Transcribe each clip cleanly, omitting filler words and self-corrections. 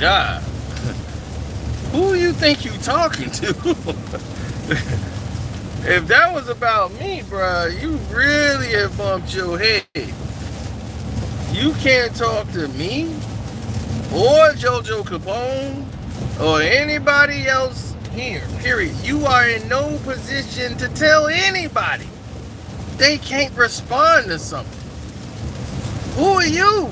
God. Who you think you talking to? If that was about me, bruh, you really have bumped your head. You can't talk to me or JoJo Capone or anybody else here, period. You are in no position to tell anybody they can't respond to something. Who are you?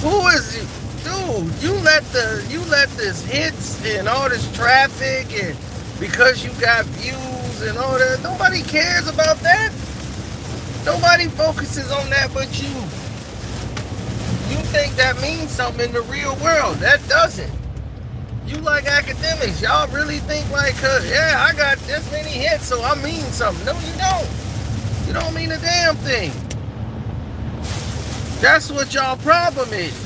Who is you? Dude, you let this hits and all this traffic, and because you got views and all that, nobody cares about that. Nobody focuses on that but you. You think that means something in the real world. That doesn't. You like academics. Y'all really think like, yeah, I got this many hits, so I mean something. No, you don't. You don't mean a damn thing. That's what y'all problem is.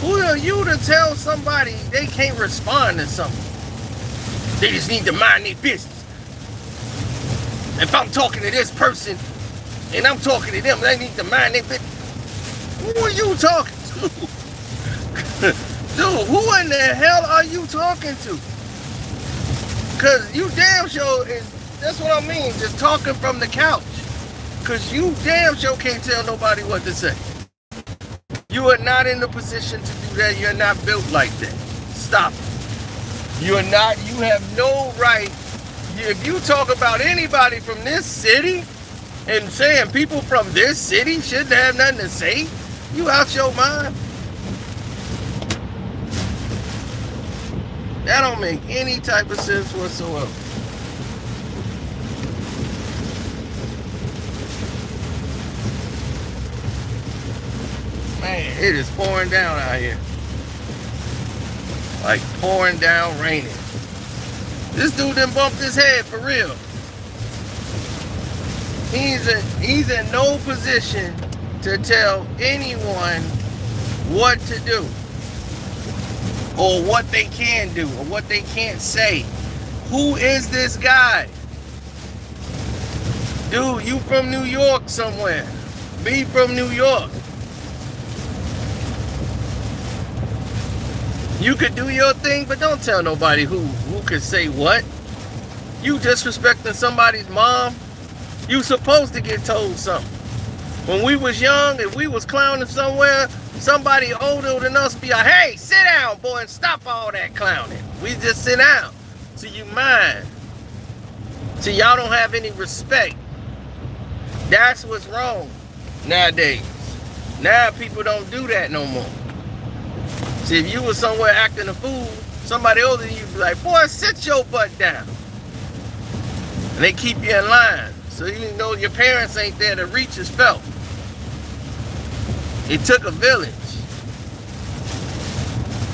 Who are you to tell somebody they can't respond to something? They just need to mind their business. If I'm talking to this person and I'm talking to them, they need to mind their business. Who are you talking to? Dude, who in the hell are you talking to? Because you damn sure that's what I mean, just talking from the couch. Because you damn sure can't tell nobody what to say. You are not in the position to do that. You're not built like that. Stop it. You are not, you have no right. If you talk about anybody from this city and saying people from this city shouldn't have nothing to say, you out your mind. That don't make any type of sense whatsoever. Man, it is pouring down out here. Like pouring down, raining. This dude done bumped his head for real. He's in no position to tell anyone what to do, or what they can do, or what they can't say. Who is this guy? Dude, you from New York somewhere. Be from New York. You could do your thing, but don't tell nobody who could say what. You disrespecting somebody's mom, you supposed to get told something. When we was young, if we was clowning somewhere, somebody older than us be like, hey, sit down, boy, and stop all that clowning. We just sit down. So you mind. So y'all don't have any respect. That's what's wrong nowadays. Now people don't do that no more. See, if you was somewhere acting a fool, somebody older than you be like, boy, sit your butt down. And they keep you in line. So you know your parents ain't there to reach is felt. It took a village.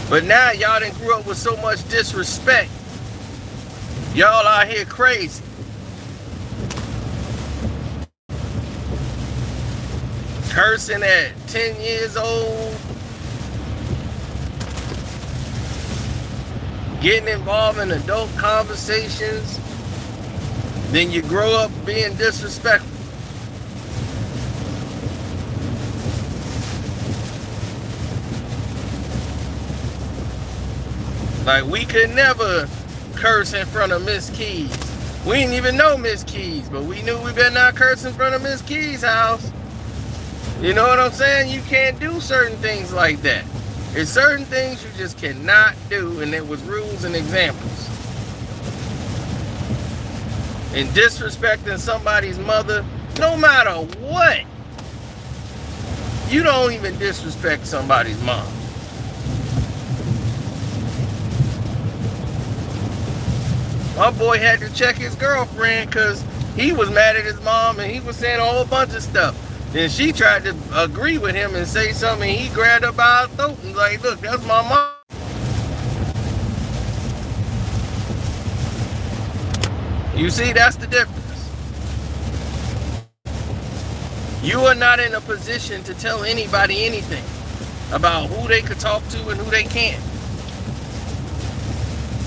But now y'all done grew up with so much disrespect. Y'all out here crazy. Cursing at 10 years old. Getting involved in adult conversations. Then you grow up being disrespectful. Like, we could never curse in front of Miss Keys. We didn't even know Miss Keys, but we knew we better not curse in front of Miss Keys' house. You know what I'm saying? You can't do certain things like that. There's certain things you just cannot do, and there was rules and examples. And disrespecting somebody's mother, no matter what, you don't even disrespect somebody's mom. My boy had to check his girlfriend because he was mad at his mom and he was saying a whole bunch of stuff. Then she tried to agree with him and say something, and he grabbed her by her throat and was like, look, that's my mom. You see, that's the difference. You are not in a position to tell anybody anything about who they could talk to and who they can't.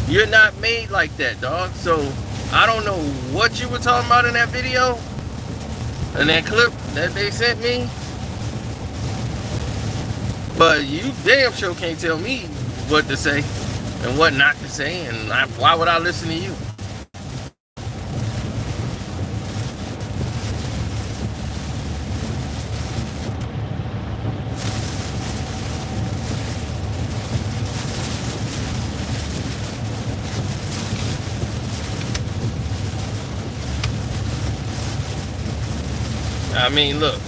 You're not made like that, dog. So I don't know what you were talking about in that video and that clip that they sent me. But you damn sure can't tell me what to say and what not to say, and why would I listen to you? I mean, look.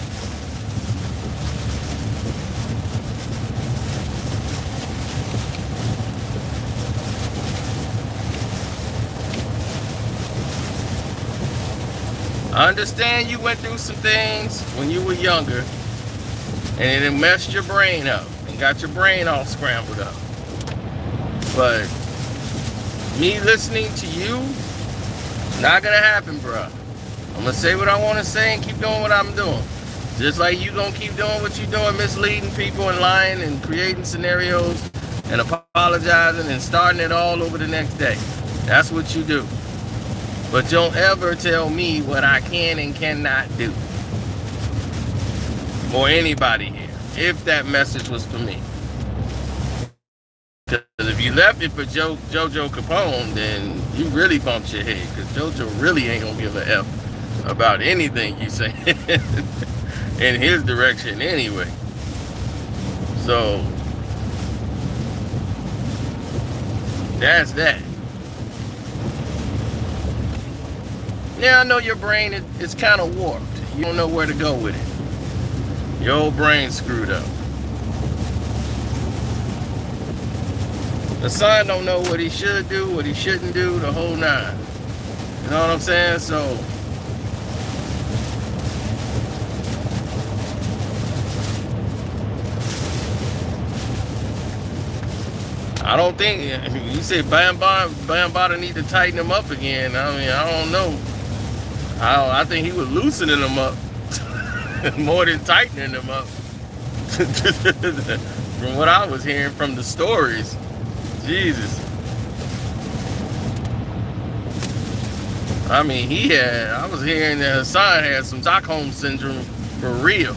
I understand you went through some things when you were younger, and it messed your brain up and got your brain all scrambled up. But me listening to you, not gonna happen, bruh. I'm gonna say what I want to say and keep doing what I'm doing. Just like you gonna keep doing what you're doing, misleading people and lying and creating scenarios and apologizing and starting it all over the next day. That's what you do. But don't ever tell me what I can and cannot do. Or anybody here, if that message was for me. Because if you left it for JoJo Capone, then you really bumped your head. Because JoJo really ain't gonna give a F about anything you say in his direction anyway. So that's that. Yeah, I know your brain is kind of warped. You don't know where to go with it. Your old brain's screwed up. Hassan don't know what he should do, what he shouldn't do, the whole nine. You know what I'm saying? So I don't think, you say Bambaataa need to tighten him up again. I mean, I don't know. I think he was loosening them up more than tightening them up. From what I was hearing from the stories. Jesus. I mean, I was hearing that Hassan had some Stockholm syndrome for real.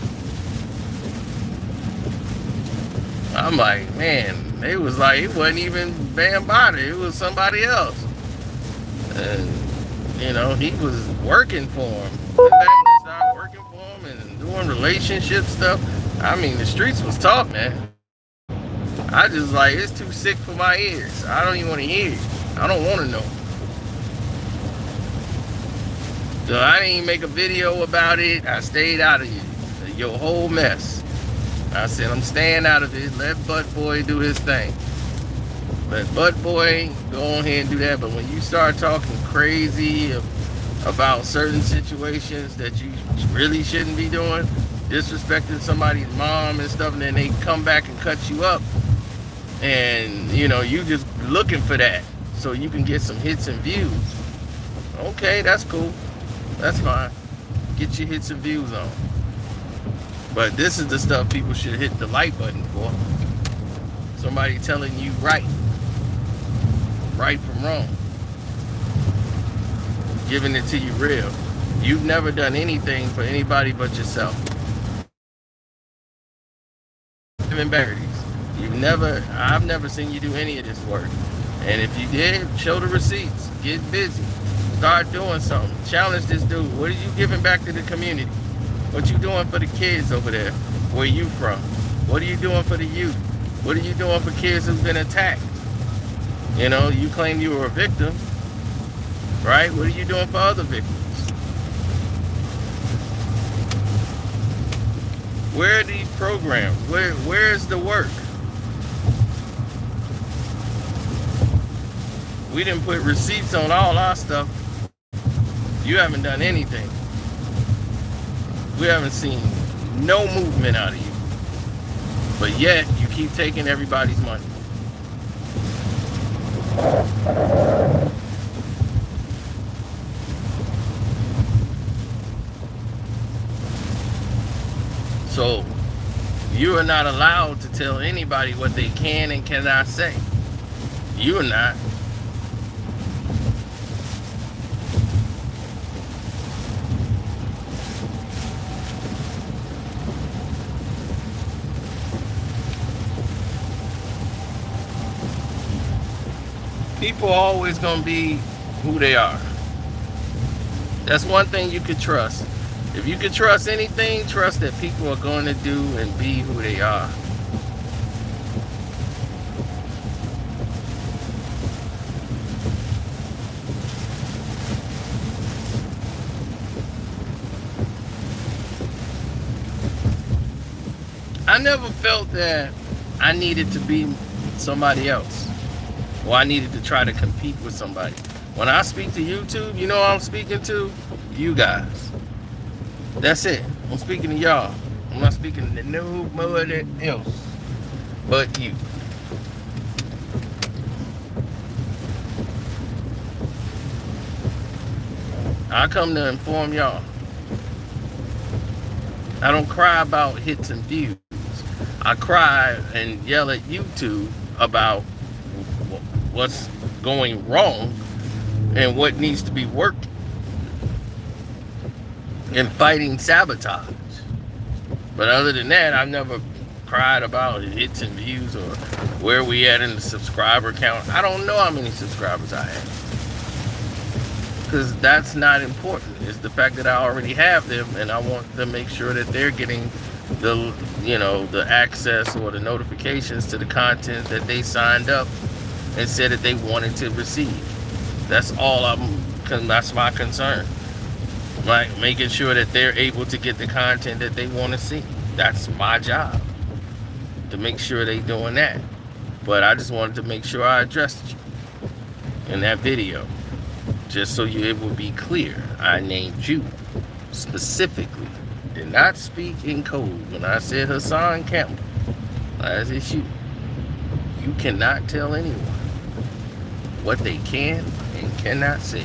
I'm like, man, it was like, it wasn't even Bambaataa, it was somebody else. And you know, he was working for him. Went back and started working for him and doing relationship stuff. I mean, the streets was tough, man. I just like, it's too sick for my ears. I don't even want to hear it. I don't want to know. So I didn't even make a video about it. I stayed out of your whole mess. I said, I'm staying out of it. Let Butt Boy do his thing. Let Butt Boy go on here and do that. But when you start talking crazy about certain situations that you really shouldn't be doing, disrespecting somebody's mom and stuff, and then they come back and cut you up, and you know, you just looking for that so you can get some hits and views. Okay, that's cool. That's fine. Get your hits and views on. But this is the stuff people should hit the like button for. Somebody telling you right from wrong, giving it to you real. You've never done anything for anybody but yourself. I've never seen you do any of this work. And if you did, show the receipts. Get busy. Start doing something. Challenge this dude. What are you giving back to the community? What you doing for the kids over there? Where you from? What are you doing for the youth? What are you doing for kids who've been attacked? You know, you claim you were a victim, right? What are you doing for other victims? Where are these programs? Where's the work? We didn't put receipts on all our stuff. You haven't done anything. We haven't seen no movement out of you. But yet, you keep taking everybody's money. So, you are not allowed to tell anybody what they can and cannot say. You are not. People are always going to be who they are. That's one thing you could trust. If you could trust anything, trust that people are going to do and be who they are. I never felt that I needed to be somebody else, or I needed to try to compete with somebody. When I speak to YouTube, you know what I'm speaking to? You guys. That's it. I'm speaking to y'all. I'm not speaking to nobody else but you. I come to inform y'all. I don't cry about hits and views. I cry and yell at YouTube about what's going wrong and what needs to be worked and fighting sabotage. But other than that, I've never cried about hits and views or where we at in the subscriber count. I don't know how many subscribers I have, because that's not important. It's the fact that I already have them, and I want to make sure that they're getting the access or the notifications to the content that they signed up and said that they wanted to receive. That's all that's my concern. Like, making sure that they're able to get the content that they want to see. That's my job, to make sure they're doing that. But I just wanted to make sure I addressed you in that video, just so it would be clear. I named you specifically. Did not speak in code when I said Hassan Campbell. As it's you. You cannot tell anyone what they can and cannot say.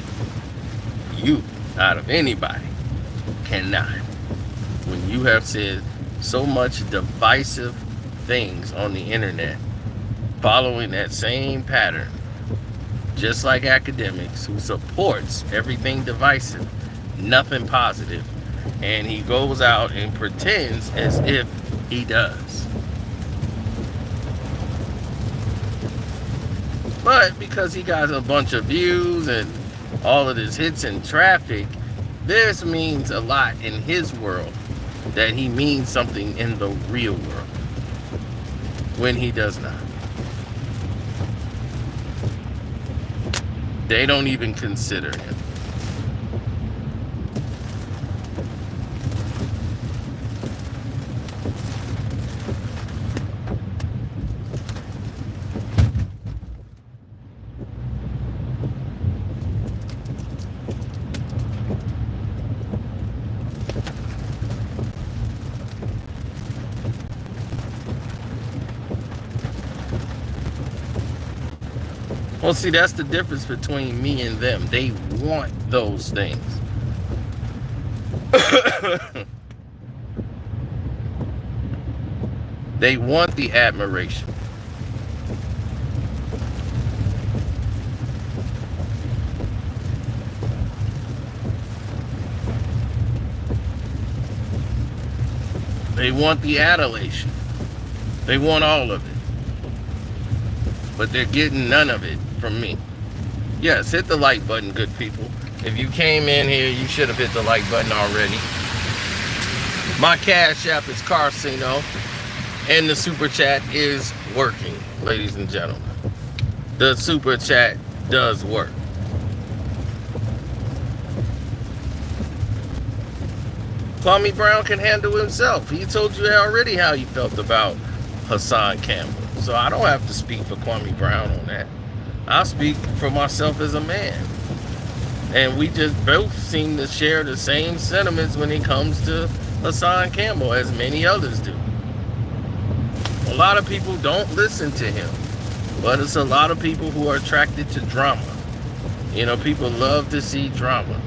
You, out of anybody, cannot. When you have said so much divisive things on the internet, following that same pattern, just like academics, who supports everything divisive, nothing positive, and he goes out and pretends as if he does. But because he got a bunch of views and all of his hits and traffic, this means a lot in his world, that he means something in the real world, when he does not. They don't even consider him. Well, see, that's the difference between me and them. They want those things. They want the admiration. They want the adulation. They want all of it. But they're getting none of it from me. Yes, hit the like button, good people. If you came in here, you should have hit the like button already. My Cash App is Carcino, and the Super Chat is working, ladies and gentlemen. The Super Chat does work. Kwame Brown can handle himself. He told you already how he felt about Hassan Campbell. So I don't have to speak for Kwame Brown on that. I speak for myself as a man. And we just both seem to share the same sentiments when it comes to Hassan Campbell, as many others do. A lot of people don't listen to him, but it's a lot of people who are attracted to drama. You know, people love to see drama,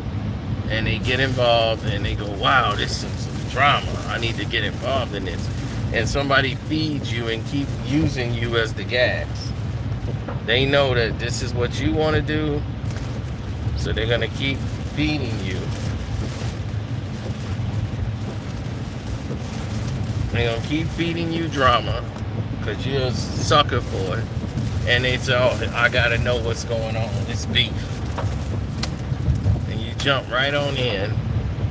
and they get involved and they go, wow, this is some drama. I need to get involved in this. And somebody feeds you and keep using you as the gas. They know that this is what you want to do, so they're going to keep feeding you. They're going to keep feeding you drama because you're a sucker for it. and they say, oh, I gotta know what's going on. It's beef. And you jump right on in,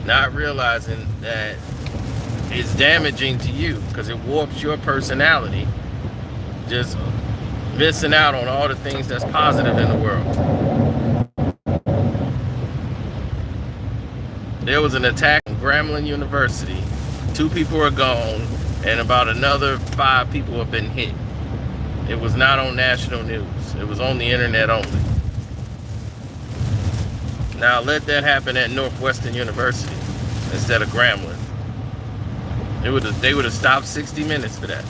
not realizing that it's damaging to you because it warps your personality. Just missing out on all the things that's positive in the world. There was an attack on Grambling University. 2 people are gone, and about another 5 people have been hit. It was not on national news. It was on the internet only. Now let that happen at Northwestern University instead of Grambling. They would have stopped 60 Minutes for that.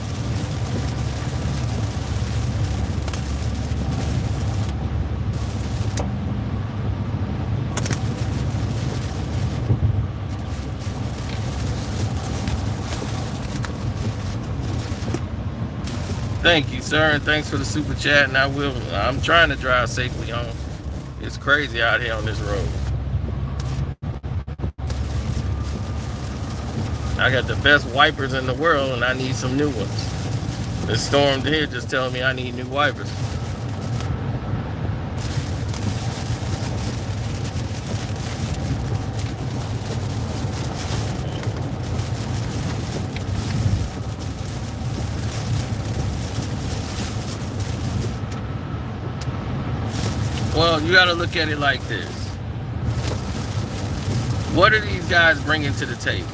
Thank you, sir, and thanks for the super chat. And I'm trying to drive safely home. It's crazy out here on this road. I got the best wipers in the world, and I need some new ones. The storm here just telling me I need new wipers. Well, you got to look at it like this. What are these guys bringing to the table?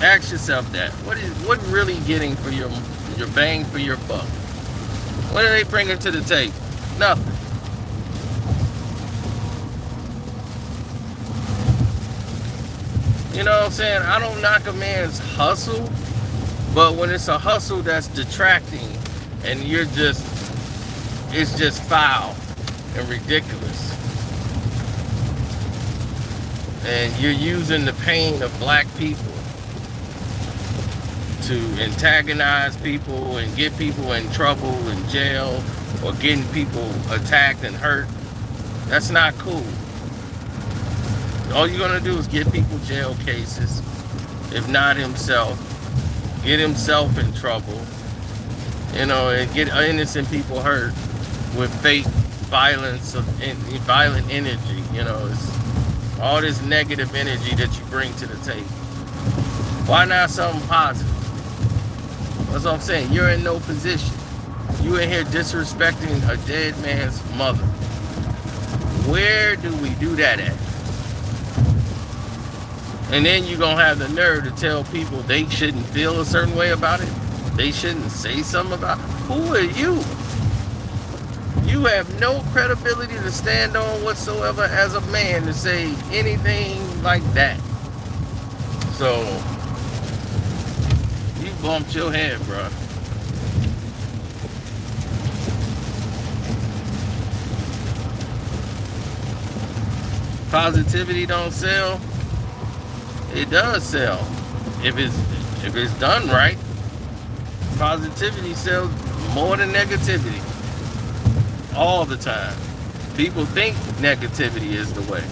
Ask yourself that. What really getting for your bang for your buck? What are they bringing to the table? Nothing. You know what I'm saying? I don't knock a man's hustle, but when it's a hustle that's detracting and it's just foul and ridiculous. And you're using the pain of black people to antagonize people and get people in trouble and jail, or getting people attacked and hurt. That's not cool. All you're gonna do is get people jail cases, if not himself, get himself in trouble, and get innocent people hurt with fake violence and violent energy. It's all this negative energy that you bring to the table. Why not something positive? That's what I'm saying. You're in no position. You in here disrespecting a dead man's mother. Where do we do that at? And then you're going to have the nerve to tell people they shouldn't feel a certain way about it. They shouldn't say something about it. Who are you? You have no credibility to stand on whatsoever as a man to say anything like that. So, you bumped your head, bro. Positivity don't sell. It does sell if it's done right. Positivity sells more than negativity all the time. People think negativity is the way.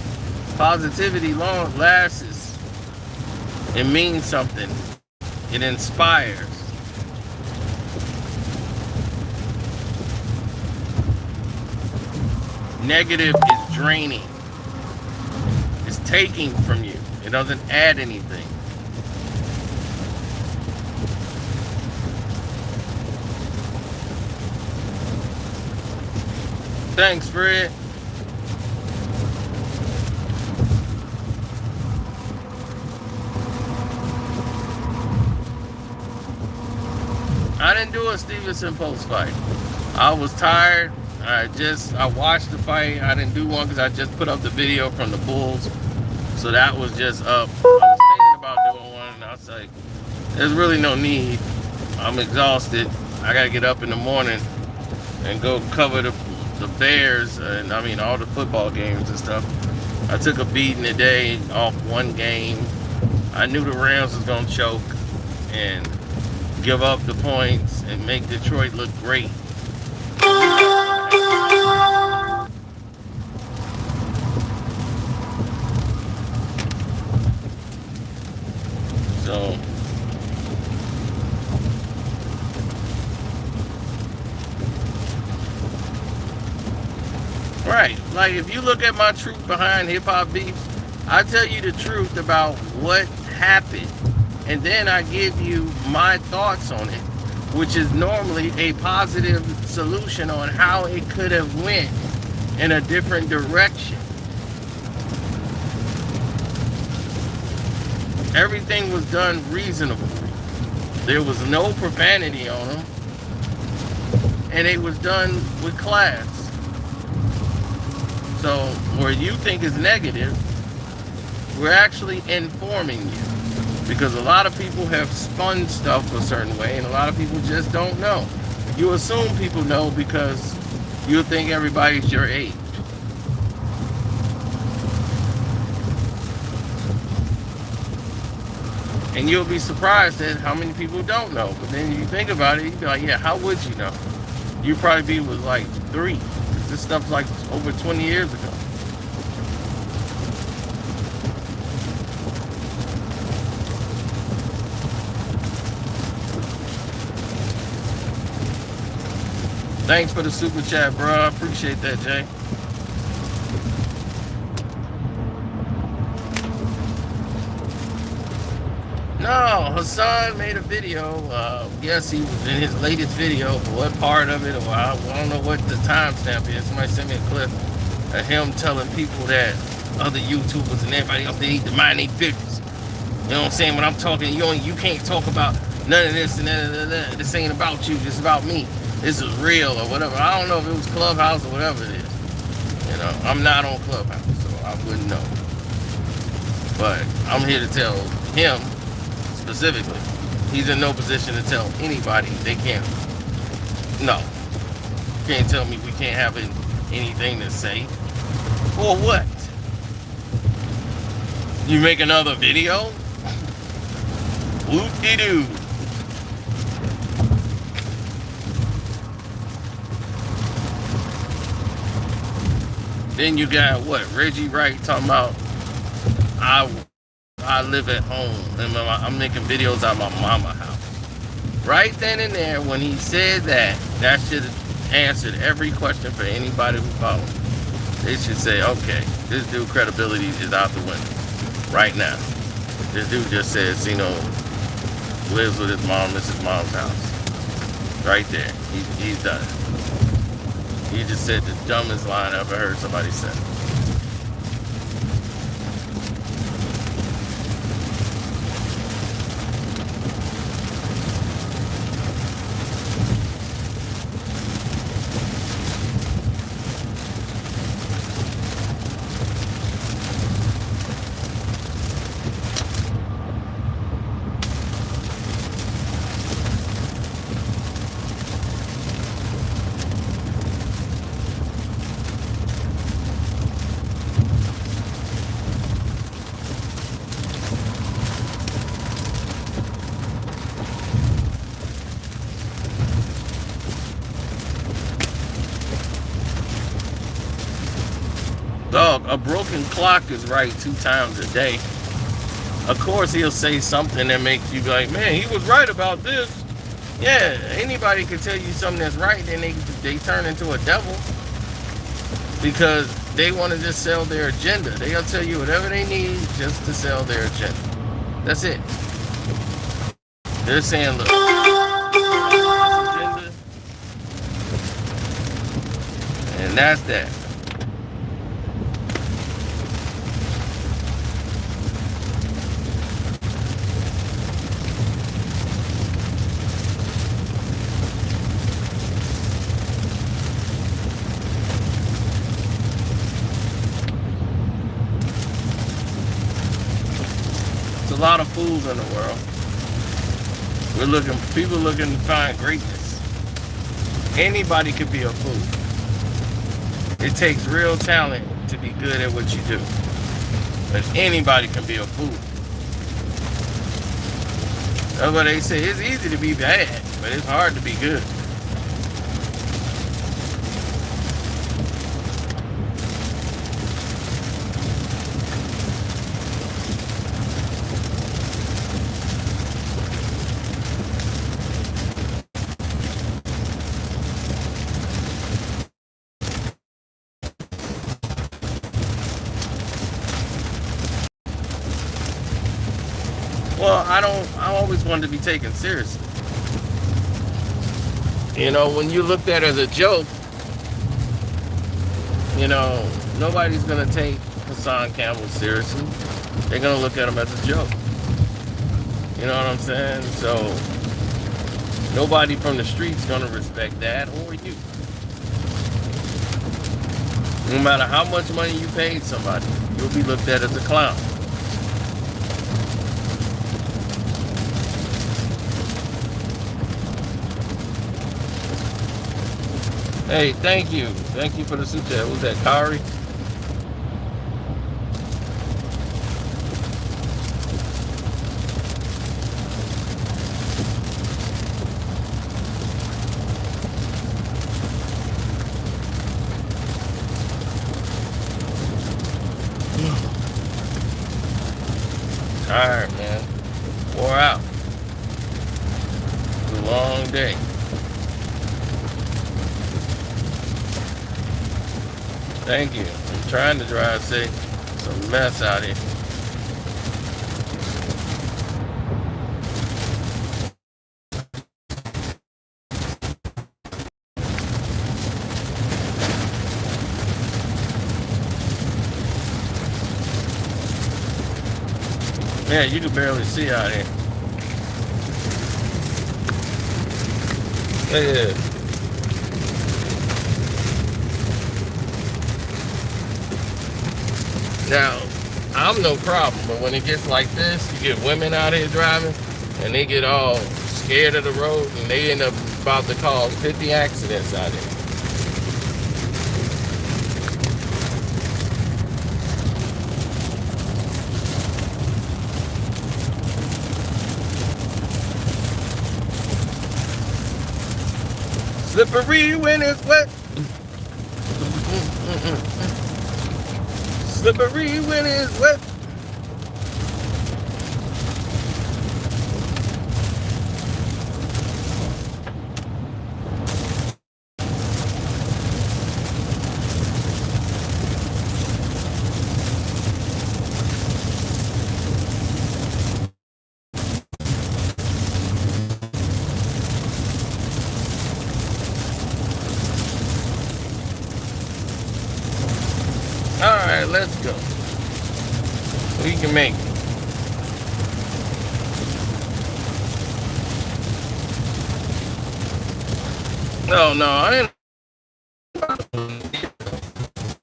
Positivity long lasts. It means something. It inspires. Negative is draining. It's taking from you. It doesn't add anything. Thanks, Fred. I didn't do a Stevenson post fight. I was tired. I watched the fight. I didn't do one because I just put up the video from the Bulls. So that was just up. I was thinking about doing one, and I was like, there's really no need. I'm exhausted. I gotta get up in the morning and go cover the Bears, and all the football games and stuff. I took a beating today off one game. I knew the Rams was gonna choke and give up the points and make Detroit look great. So like if you look at my truth behind hip hop beef, I tell you the truth about what happened, and then I give you my thoughts on it, which is normally a positive solution on how it could have went in a different direction. Everything was done reasonably. There was no profanity on them, and it was done with class. So where you think is negative, we're actually informing you, because a lot of people have spun stuff a certain way, and a lot of people just don't know. You assume people know because you think everybody's your age. And you'll be surprised at how many people don't know. But then you think about it, you be like, yeah, how would you know? You probably be with like 3. This stuff's like over 20 years ago. Thanks for the super chat, bro. I appreciate that, Jay. No, Hassan made a video. Yes, he was in his latest video, but what part of it, or I don't know what the timestamp is. Somebody sent me a clip of him telling people that other YouTubers and everybody else, they need to mind their business. You know what I'm saying? When I'm talking, you can't talk about none of this and none of that. This ain't about you, it's about me. This is real or whatever. I don't know if it was Clubhouse or whatever it is. You know, I'm not on Clubhouse, so I wouldn't know. But I'm here to tell him specifically, he's in no position to tell anybody they can't. No. Can't tell me we can't have anything to say. Or what? You make another video? Whoop-de-doo. Then you got what? Reggie Wright talking about I live at home and I'm making videos out of my mama's house. Right then and there, when he said that should have answered every question for anybody who followed. They should say, okay, this dude credibility is out the window right now. This dude just says, lives with his mom, this is his mom's house. Right there, he's done it. He just said the dumbest line I ever heard somebody say. Dog, a broken clock is right 2 times a day. Of course he'll say something that makes you be like, man, he was right about this. Yeah, anybody can tell you something that's right, then they turn into a devil. Because they want to just sell their agenda. They'll tell you whatever they need just to sell their agenda. That's it. They're saying, look, agenda, and that's that. A lot of fools in the world. People looking to find greatness. Anybody could be a fool. It takes real talent to be good at what you do. But anybody can be a fool. That's what they say. It's easy to be bad, but it's hard to be good. Well, I always wanted to be taken seriously. You know, when you looked at it as a joke, you know, nobody's gonna take Hassan Campbell seriously. They're gonna look at him as a joke. You know what I'm saying? So nobody from the street's gonna respect that or you. No matter how much money you paid somebody, you'll be looked at as a clown. Hey, thank you. Thank you for the super chat. Was that Kari? Tired, man. Wore out. It was a long day. Thank you. I'm trying to drive safe. It's a mess out here. Yeah, you can barely see out here. Yeah. Now, I'm no problem, but when it gets like this, you get women out here driving, and they get all scared of the road, and they end up about to cause 50 accidents out here. Slippery when it's wet. Slippery when it's wet. Alright, let's go. We can make it. No, I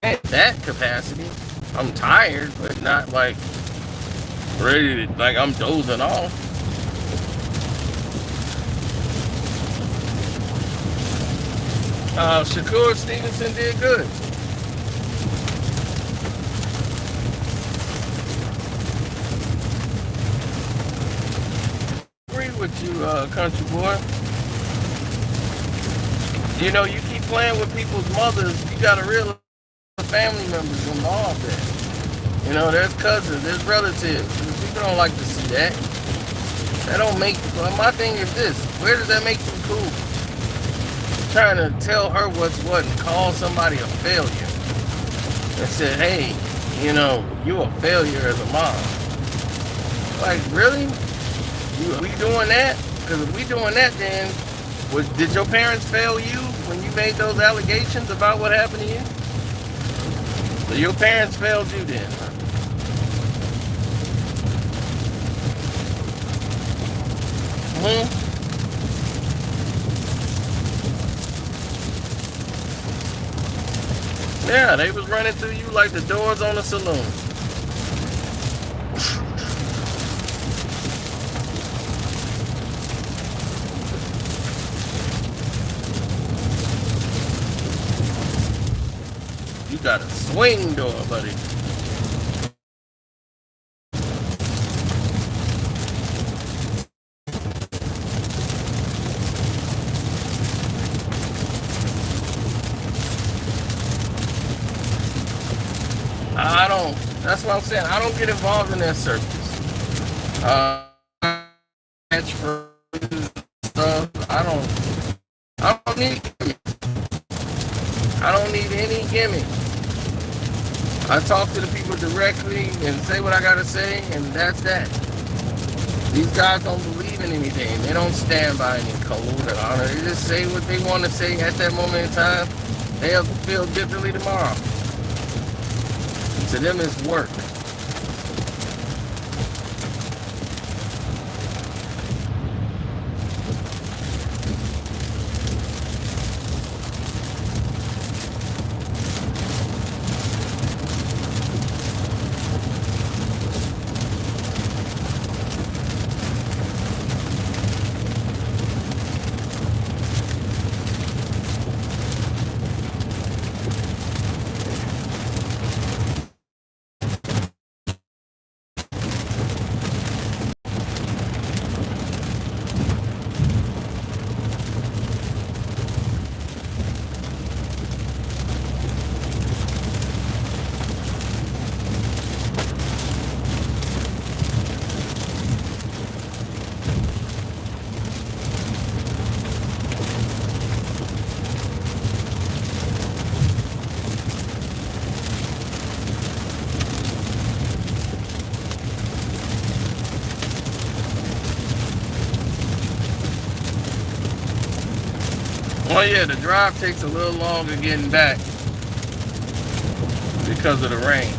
ain't that capacity. I'm tired, but not like ready to, like I'm dozing off. Shakur Stevenson did good. With you, country boy. You know, you keep playing with people's mothers, you gotta realize family members involved there. You know, there's cousins, there's relatives. People don't like to see that. That don't make, well, my thing is this, where does that make you cool? Trying to tell her what's what and call somebody a failure. And say, hey, you know, you a failure as a mom. Like, really? We doing that? Because if we doing that, then did your parents fail you when you made those allegations about what happened to you? So your parents failed you then? Yeah, they was running through you like the doors on a saloon. You got a swing door, buddy. That's what I'm saying. I don't get involved in that circus. Match for stuff. I don't need gimmicks. I don't need any gimmicks. I talk to the people directly and say what I gotta say, and that's that. These guys don't believe in anything. They don't stand by any code or honor. They just say what they want to say at that moment in time. They'll feel differently tomorrow. To them, it's work. Oh yeah, the drive takes a little longer getting back because of the rain.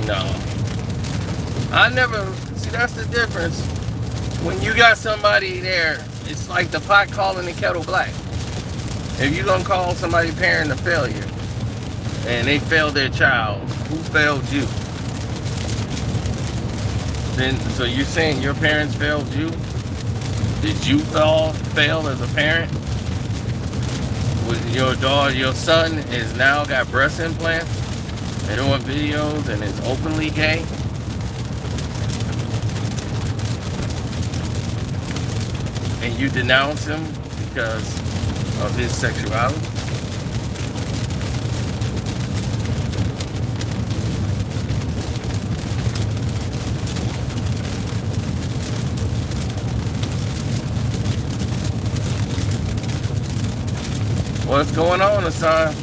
No. I never, see that's the difference. When you got somebody there, it's like the pot calling the kettle black. If you're going to call somebody parent a failure, and they failed their child, who failed you? Then, so you're saying your parents failed you? Did you fail as a parent? With your daughter, your son is now got breast implants and doing videos and is openly gay? And you denounce him because of his sexuality? What's going on, Hassan?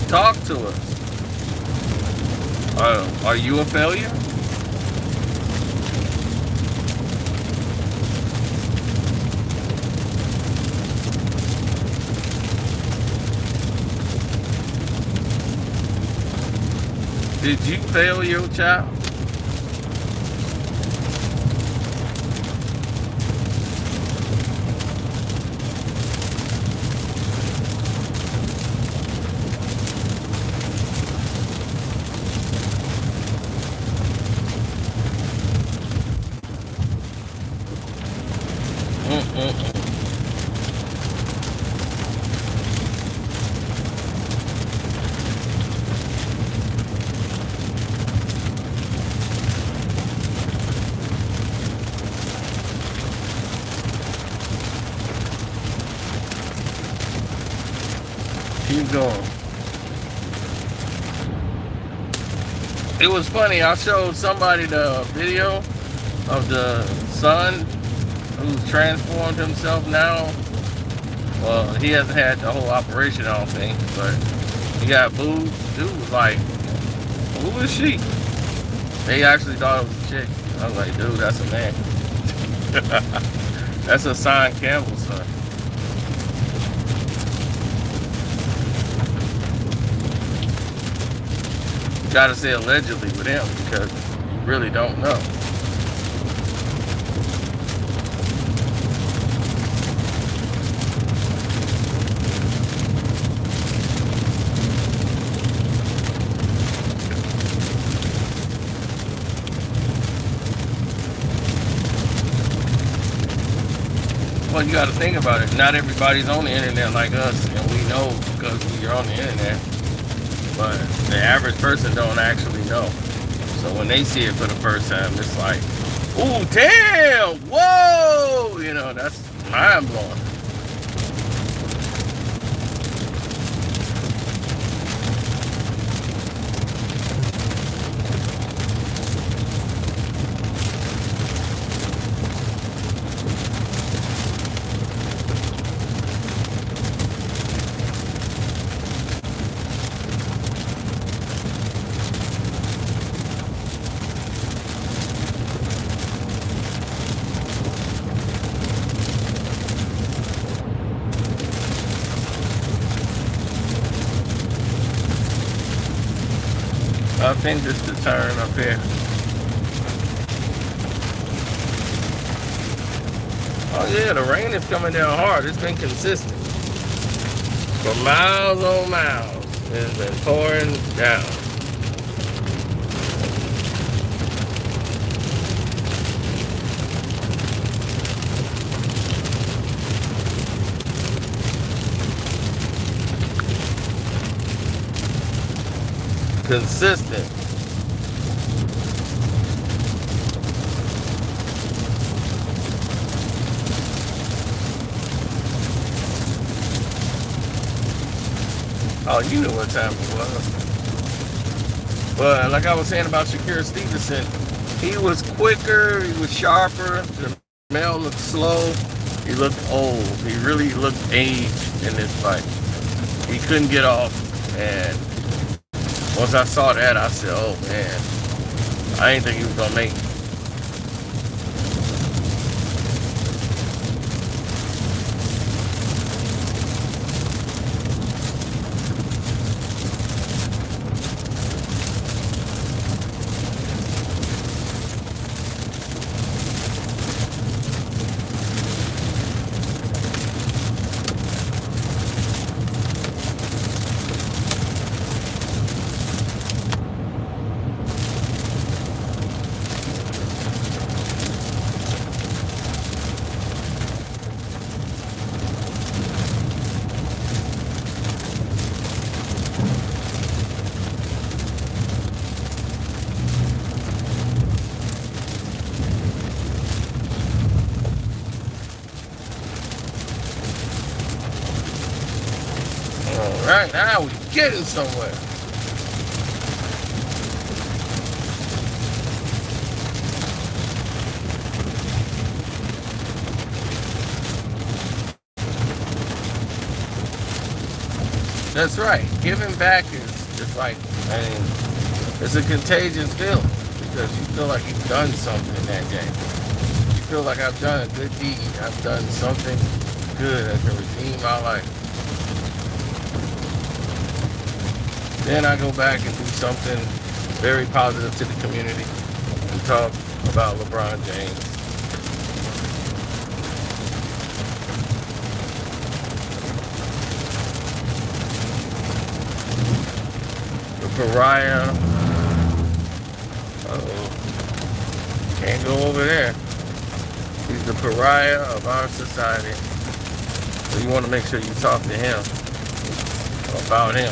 Talk to us. Are you a failure? Did you fail your child? Keep going. It was funny. I showed somebody the video of the son who's transformed himself now. Well, he hasn't had the whole operation, I don't think, but he got boobs. Dude was like, who is she? They actually thought it was a chick. I was like, dude, that's a man. That's Hassan Campbell's son. Gotta say allegedly with him because you really don't know. Well, you gotta think about it. Not everybody's on the internet like us, and we know because we're on the internet. But the average person don't actually know. So when they see it for the first time, it's like, ooh, damn, whoa, you know, that's mind blowing. think this is the turn up here. Oh yeah, the rain is coming down hard. It's been consistent. For miles on miles. It's been pouring down. Consistent. Oh, you knew what time it was. But like I was saying about Shakur Stevenson, he was quicker, he was sharper. The male looked slow. He looked old. He really looked aged in this fight. He couldn't get off, and once I saw that, I said, oh man, I didn't think he was gonna make it. Alright, now we're getting somewhere. That's right. Giving back is just like, I mean, it's a contagious feeling because you feel like you've done something that day. You feel like I've done a good deed. I've done something good that can redeem my life. Then I go back and do something very positive to the community and talk about LeBron James. The pariah. Uh-oh. Can't go over there. He's the pariah of our society. So you want to make sure you talk to him about him.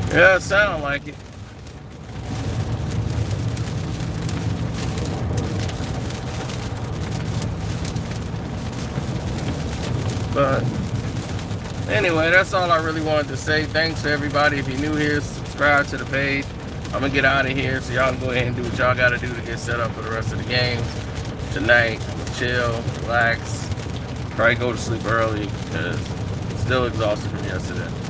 Yeah, it sounded like it. But anyway, that's all I really wanted to say. Thanks to everybody. If you're new here, subscribe to the page. I'm going to get out of here so y'all can go ahead and do what y'all got to do to get set up for the rest of the games. Tonight, chill, relax, probably go to sleep early because I'm still exhausted from yesterday.